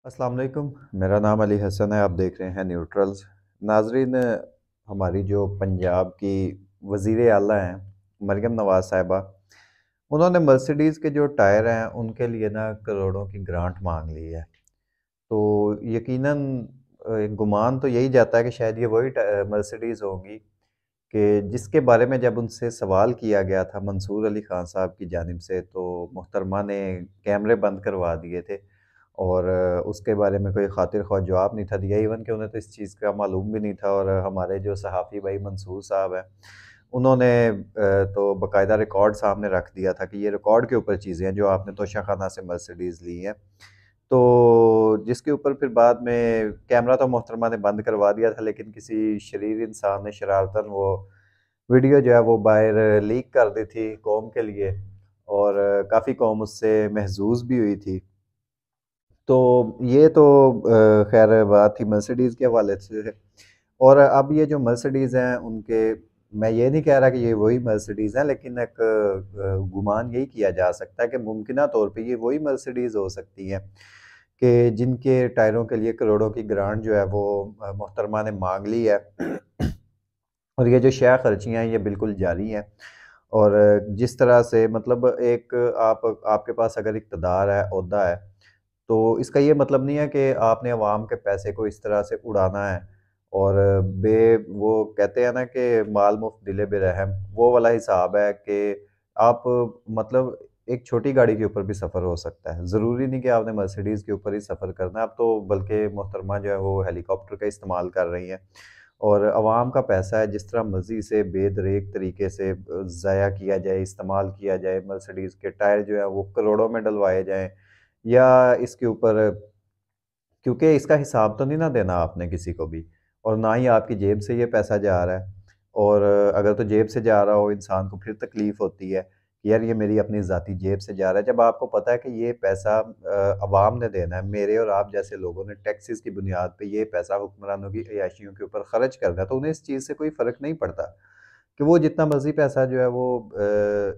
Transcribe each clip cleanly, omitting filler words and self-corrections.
अस्सलाम वालेकुम। मेरा नाम अली हसन है। आप देख रहे हैं न्यूट्रल्स। नाजरीन, हमारी जो पंजाब की वज़ीर आला हैं मरियम नवाज़ साहिबा, उन्होंने मर्सिडीज़ के जो टायर हैं उनके लिए ना करोड़ों की ग्रांट मांग ली है। तो यकीनन एक गुमान तो यही जाता है कि शायद ये वही मर्सिडीज़ होंगी कि जिसके बारे में जब उनसे सवाल किया गया था मंसूर अली खान साहब की जानिब से, तो मोहतरमा ने कैमरे बंद करवा दिए थे और उसके बारे में कोई खातिर ख्वाह जवाब नहीं था दिया। इवन कि उन्हें तो इस चीज़ का मालूम भी नहीं था। और हमारे जो सहाफ़ी भाई मंसूर साहब हैं, उन्होंने तो बाकायदा रिकॉर्ड सामने रख दिया था कि ये रिकॉर्ड के ऊपर चीज़ें हैं जो आपने तोशाखाना से मर्सिडीज़ ली हैं। तो जिसके ऊपर फिर बाद में कैमरा तो मोहतरमा ने बंद करवा दिया था, लेकिन किसी शरीर इंसान ने शरारतन वो वीडियो जो है वो बाहर लीक कर दी थी कौम के लिए, और काफ़ी कौम उससे महजूज भी हुई थी। तो ये तो खैर बात थी मर्सिडीज़ के हवाले से। और अब ये जो मर्सिडीज़ हैं उनके, मैं ये नहीं कह रहा कि ये वही मर्सिडीज़ हैं, लेकिन एक गुमान यही किया जा सकता है कि मुमकिना तौर पे ये वही मर्सिडीज़ हो सकती हैं कि जिनके टायरों के लिए करोड़ों की ग्रांट जो है वो मोहतरमा ने मांग ली है। और ये जो शय खर्चियाँ हैं ये बिल्कुल जारी हैं। और जिस तरह से मतलब एक आपके पास अगर इक़्तिदार है, ओहदा है, तो इसका ये मतलब नहीं है कि आपने अवाम के पैसे को इस तरह से उड़ाना है। और वो कहते हैं ना कि माल मुफ्त दिले बेरहम, वो वाला हिसाब है कि आप मतलब एक छोटी गाड़ी के ऊपर भी सफ़र हो सकता है। ज़रूरी नहीं कि आपने मर्सिडीज़ के ऊपर ही सफ़र करना है। अब तो बल्कि मोहतरमा जो है वो हेलीकॉप्टर का इस्तेमाल कर रही हैं। और अवाम का पैसा है, जिस तरह मर्ज़ी से बेदरेक तरीके से ज़ाया किया जाए, इस्तेमाल किया जाए। मर्सिडीज़ के टायर जो है वो करोड़ों में डलवाए जाएँ या इसके ऊपर, क्योंकि इसका हिसाब तो नहीं ना देना आपने किसी को भी, और ना ही आपकी जेब से ये पैसा जा रहा है। और अगर तो जेब से जा रहा हो इंसान को फिर तकलीफ़ होती है कि यार ये मेरी अपनी ज़ाती जेब से जा रहा है। जब आपको पता है कि ये पैसा अवाम ने देना है, मेरे और आप जैसे लोगों ने टैक्सेस की बुनियाद पे ये पैसा हुक्मरानों की अय्याशियों के ऊपर खर्च करना है, तो उन्हें इस चीज़ से कोई फ़र्क नहीं पड़ता कि वो जितना मर्ज़ी पैसा जो है वो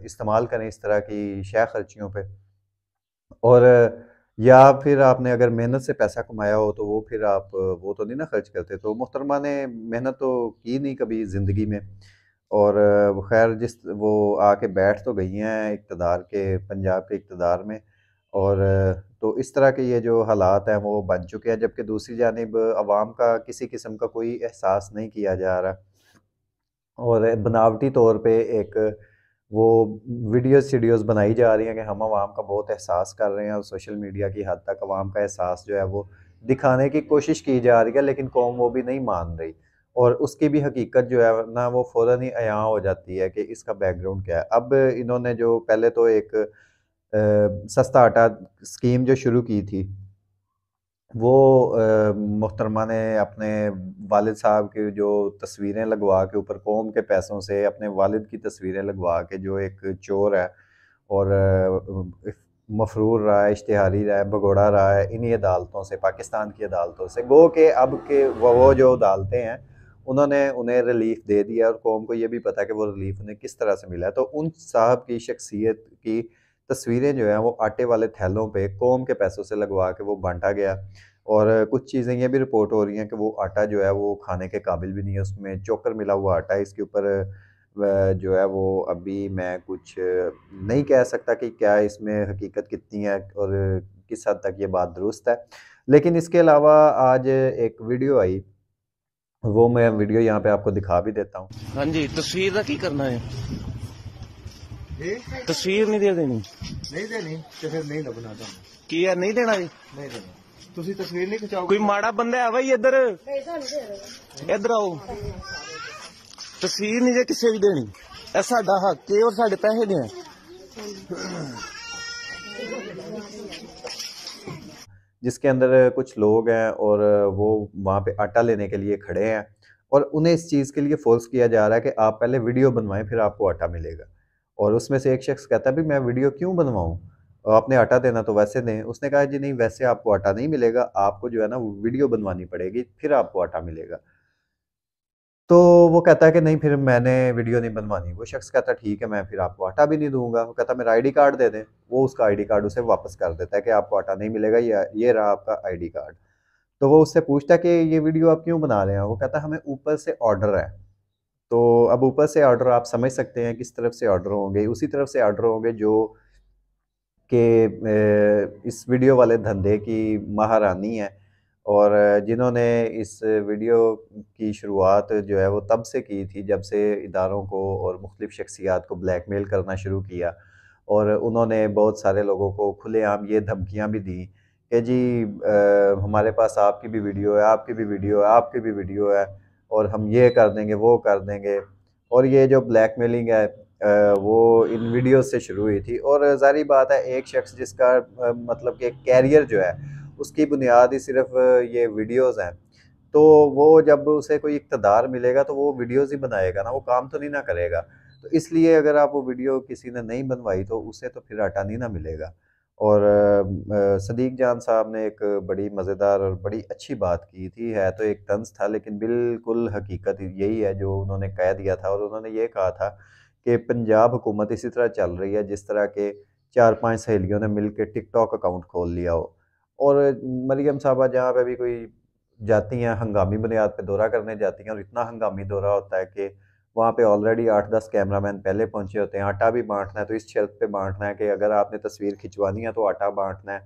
इस्तेमाल करें इस तरह की शय खर्चियों पे। और या फिर आपने अगर मेहनत से पैसा कमाया हो तो वो फिर आप वो तो नहीं ना खर्च करते। तो मोहतरमा ने मेहनत तो की नहीं कभी ज़िंदगी में। और वो खैर जिस वो आके बैठ तो गई हैं इक़्तिदार के, पंजाब के इक़्तिदार में। और तो इस तरह के ये जो हालात हैं वो बन चुके हैं, जबकि दूसरी जानिब अवाम का किसी किस्म का कोई एहसास नहीं किया जा रहा। और बनावटी तौर पे एक वो वीडियोज़ बनाई जा रही हैं कि हम अवाम का बहुत एहसास कर रहे हैं, और सोशल मीडिया की हद तक अवाम का एहसास जो है वो दिखाने की कोशिश की जा रही है, लेकिन कौम वो भी नहीं मान रही। और उसकी भी हकीकत जो है ना वो फ़ौरन ही अयां हो जाती है कि इसका बैकग्राउंड क्या है। अब इन्होंने जो पहले तो एक सस्ता आटा स्कीम जो शुरू की थी, वो मोहतरमा ने अपने वालिद साहब की जो तस्वीरें लगवा के ऊपर कौम के पैसों से अपने वालिद की तस्वीरें लगवा के, जो एक चोर है और मफरूर रहा है, इश्तिहारी रहा है, भगोड़ा रहा है इन्हीं अदालतों से, पाकिस्तान की अदालतों से, गो के अब के वो जो अदालतें हैं उन्होंने उन्हें रिलीफ दे दिया। और कौम को ये भी पता है कि वो रिलीफ उन्हें किस तरह से मिला है। तो उन साहब की शख्सियत की तस्वीरें जो हैं वो आटे वाले थैलों पे कौम के पैसों से लगवा के वो बांटा गया। और कुछ चीज़ें ये भी रिपोर्ट हो रही हैं कि वो आटा जो है वो खाने के काबिल भी नहीं है, उसमें चोकर मिला हुआ आटा है। इसके ऊपर जो है वो अभी मैं कुछ नहीं कह सकता कि क्या इसमें हकीकत कितनी है और किस हद तक ये बात दुरुस्त है। लेकिन इसके अलावा आज एक वीडियो आई, वो मैं वीडियो यहाँ पे आपको दिखा भी देता हूँ। हाँ जी, तस्वीर का की करना है जी तस्वीर नहीं दे देनी नहीं देनी तो फिर नहीं लगना था की यार नहीं देना जी नहीं देना ਤੁਸੀਂ ਤਸਵੀਰ ਨਹੀਂ ਖਿਚਾਓਗੇ कोई माड़ा बंदा है भाई इधर इधर आओ तस्वीर नहीं जे किसे भी देनी ऐ साडा हक है और साडे पैसे ने जिसके अंदर कुछ लोग हैं और वो वहाँ पे आटा लेने के लिए खड़े हैं, और उन्हें इस चीज़ के लिए फोर्स किया जा रहा है कि आप पहले वीडियो बनवाएं फिर आपको आटा मिलेगा। और उसमें से एक शख्स कहता है भी मैं वीडियो क्यों बनवाऊं, आपने आटा देना तो वैसे दें। उसने कहा जी नहीं, वैसे आपको आटा नहीं मिलेगा, आपको जो है ना वो वीडियो बनवानी पड़ेगी फिर आपको आटा मिलेगा। तो वो कहता है कि नहीं, फिर मैंने वीडियो नहीं बनवानी। वो शख्स कहता है ठीक है, मैं फिर आपको आटा भी नहीं दूंगा। वो कहता है मेरा आईडी कार्ड दे दें। वो उसका आईडी कार्ड उसे वापस कर देता है कि आपको आटा नहीं मिलेगा, ये रहा आपका आईडी कार्ड। तो वो उससे पूछता है कि ये वीडियो आप क्यों बना रहे हैं। वो कहता है हमें ऊपर से ऑर्डर है। तो अब ऊपर से ऑर्डर आप समझ सकते हैं किस तरफ से ऑर्डर होंगे, उसी तरफ से ऑर्डर होंगे जो कि इस वीडियो वाले धंधे की महारानी है, और जिन्होंने इस वीडियो की शुरुआत जो है वो तब से की थी जब से इदारों को और मुख्तलिफ शख्सियात को ब्लैकमेल करना शुरू किया। और उन्होंने बहुत सारे लोगों को खुलेआम ये धमकियां भी दी कि जी हमारे पास आपकी भी वीडियो है, आपकी भी वीडियो है, आपकी भी वीडियो है, और हम ये कर देंगे, वो कर देंगे। और ये जो ब्लैकमेलिंग है वो इन वीडियो से शुरू हुई थी। और ज़ाहिर बात है एक शख्स जिसका मतलब कि कैरियर जो है उसकी बुनियाद ही सिर्फ ये वीडियोस हैं, तो वो जब उसे कोई इक़्तिदार मिलेगा तो वो वीडियोस ही बनाएगा ना, वो काम तो नहीं ना करेगा। तो इसलिए अगर आप वो वीडियो किसी ने नहीं बनवाई तो उसे तो फिर आटा नहीं ना मिलेगा। और सदीक जान साहब ने एक बड़ी मज़ेदार और बड़ी अच्छी बात की थी, है तो एक तंज था लेकिन बिल्कुल हकीकत यही है जो उन्होंने कह दिया था। और उन्होंने ये कहा था कि पंजाब हुकूमत इसी तरह चल रही है जिस तरह के 4-5 सहेलियों ने मिलकर टिकटॉक अकाउंट खोल लिया हो। और मरियम साहबा जहाँ पे भी कोई जाती हैं, हंगामी बुनियाद पे दौरा करने जाती हैं, और इतना हंगामी दौरा होता है कि वहाँ पे ऑलरेडी 8-10 कैमरामैन पहले पहुँचे होते हैं। आटा भी बाँटना है तो इस शर्त पे बाँटना है कि अगर आपने तस्वीर खिंचवानी है तो आटा बाँटना है,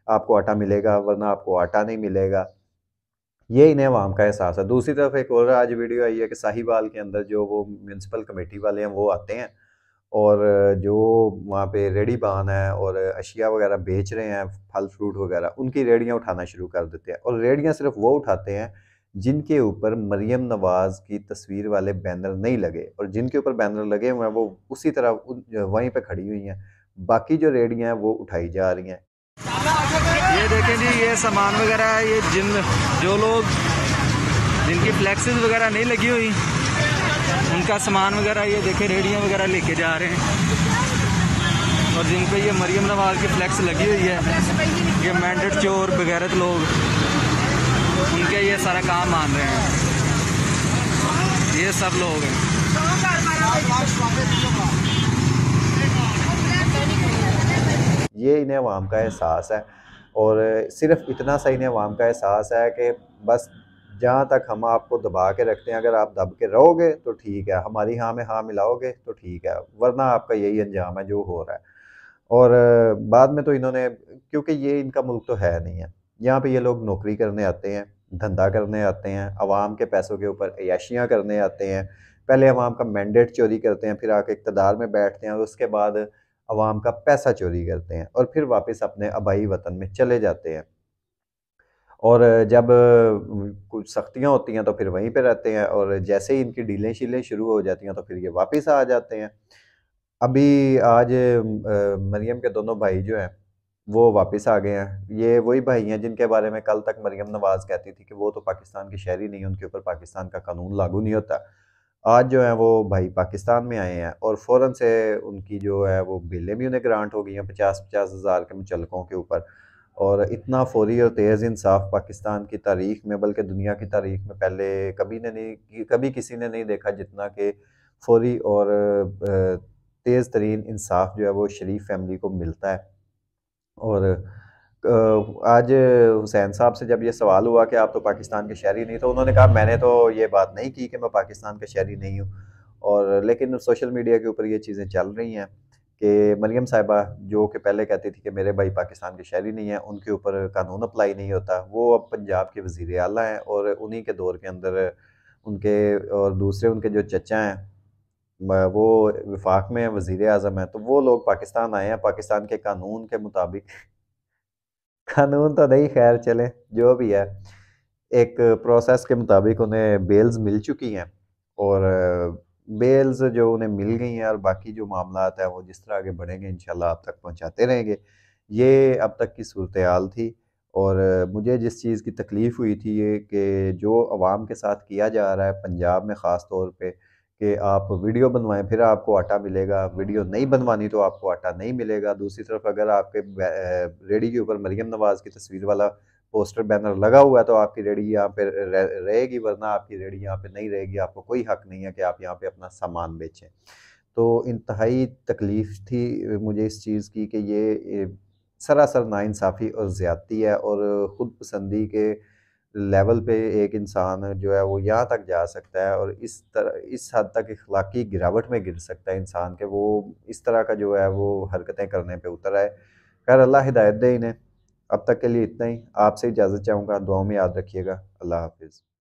आपको आटा मिलेगा, वरना आपको आटा नहीं मिलेगा। ये इन्हें अवाम का एहसास है। दूसरी तरफ एक और आज वीडियो आई है कि साहिवाल के अंदर जो वो म्यूनसिपल कमेटी वाले हैं वो आते हैं, और जो वहाँ पे रेहड़ी बान है और अशिया वगैरह बेच रहे हैं, फल फ्रूट वगैरह, उनकी रेहड़ियाँ उठाना शुरू कर देते हैं। और रेहड़ियाँ सिर्फ वो उठाते हैं जिनके ऊपर मरियम नवाज़ की तस्वीर वाले बैनर नहीं लगे, और जिनके ऊपर बैनर लगे हुए हैं वो उसी तरह वहीं पे खड़ी हुई हैं। बाकी जो रेहड़ियाँ हैं वो उठाई जा रही हैं। ये देखें जी, ये सामान वगैरह है, ये जो लोग जिनकी फ्लैक्सेस वगैरह नहीं लगी हुई उनका सामान वगैरह ये देखें रेहड़ियाँ वगैरह लेके जा रहे हैं। और जिन पे ये मरियम नवाज की फ्लैक्स लगी हुई है, ये मैंडेट चोर बगैरत लोग, उनके ये सारा काम मान रहे हैं। ये सब लोग हैं। ये इन्हें अवाम का एहसास है, और सिर्फ इतना सा इन्हें अवाम का एहसास है कि बस जहाँ तक हम आपको दबा के रखते हैं, अगर आप दब के रहोगे तो ठीक है, हमारी हाँ में हाँ मिलाओगे तो ठीक है, वरना आपका यही अंजाम है जो हो रहा है। और बाद में तो इन्होंने, क्योंकि ये इनका मुल्क तो है नहीं है, यहाँ पे ये लोग नौकरी करने आते हैं, धंधा करने आते हैं, अवाम के पैसों के ऊपर अय्याशियाँ करने आते हैं। पहले अवाम का मैंडेट चोरी करते हैं, फिर आके इक़्तिदार में बैठते हैं, और उसके बाद अवाम का पैसा चोरी करते हैं, और फिर वापस अपने आबाई वतन में चले जाते हैं। और जब कुछ सख्तियाँ होती हैं तो फिर वहीं पे रहते हैं, और जैसे ही इनकी डीलें शीलें शुरू हो जाती हैं तो फिर ये वापस आ जाते हैं। अभी आज मरियम के दोनों भाई जो हैं वो वापस आ गए हैं। ये वही भाई हैं जिनके बारे में कल तक मरियम नवाज़ कहती थी कि वो तो पाकिस्तान के शहरी नहीं, उनके ऊपर पाकिस्तान का कानून लागू नहीं होता। आज जो है वो भाई पाकिस्तान में आए हैं, और फ़ौरन से उनकी जो है वो बिलें भी उन्हें ग्रांट हो गई हैं 50-50 हज़ार के मुचलकों के ऊपर। और इतना फौरी और तेज़ इंसाफ पाकिस्तान की तारीख में, बल्कि दुनिया की तारीख में पहले कभी किसी ने नहीं देखा जितना कि फौरी और तेज़ तरीन इंसाफ जो है वो शरीफ फैमिली को मिलता है। और आज हुसैन साहब से जब ये सवाल हुआ कि आप तो पाकिस्तान के शहरी नहीं, तो उन्होंने कहा मैंने तो ये बात नहीं की कि मैं पाकिस्तान का शहरी नहीं हूँ। और लेकिन सोशल मीडिया के ऊपर ये चीज़ें चल रही हैं कि मरियम साहिबा जो कि पहले कहती थी कि मेरे भाई पाकिस्तान के शहरी नहीं हैं, उनके ऊपर कानून अप्लाई नहीं होता, वो अब पंजाब के वज़ीर आला हैं, और उन्हीं के दौर के अंदर उनके और दूसरे उनके जो चचा हैं वो वफाक में वज़ीर आज़म हैं, तो वो लोग पाकिस्तान आए हैं पाकिस्तान के कानून के मुताबिक। कानून तो नहीं, खैर चलें जो भी है, एक प्रोसेस के मुताबिक उन्हें बेल्स मिल चुकी हैं, और बेल्स जो उन्हें मिल गई हैं, और बाकी जो मामलात हैं वो जिस तरह आगे बढ़ेंगे इंशाल्लाह आप तक पहुंचाते रहेंगे। ये अब तक की सूरत-ए-हाल थी। और मुझे जिस चीज़ की तकलीफ़ हुई थी ये कि जो अवाम के साथ किया जा रहा है पंजाब में ख़ास तौर पे, कि आप वीडियो बनवाएं फिर आपको आटा मिलेगा, वीडियो नहीं बनवानी तो आपको आटा नहीं मिलेगा। दूसरी तरफ अगर आपके रेडी के ऊपर मरियम नवाज़ की तस्वीर वाला पोस्टर बैनर लगा हुआ है तो आपकी रेडी यहाँ पे रहेगी, वरना आपकी रेडी यहाँ पे नहीं रहेगी। आपको कोई हक नहीं है कि आप यहाँ पे अपना सामान बेचें। तो इंतहाई तकलीफ थी मुझे इस चीज़ की कि ये सरासर नाइंसाफ़ी और ज़्यादती है, और ख़ुद पसंदी के लेवल पे एक इंसान जो है वो यहाँ तक जा सकता है, और इस हद तक अखलाकी गिरावट में गिर सकता है इंसान के वो इस तरह का जो है वो हरकतें करने पे उतर आए। खैर अल्लाह हिदायत दे इन्हें। अब तक के लिए इतना ही। आपसे इजाज़त चाहूँगा। दुआओं में याद रखिएगा। अल्लाह हाफ़िज़।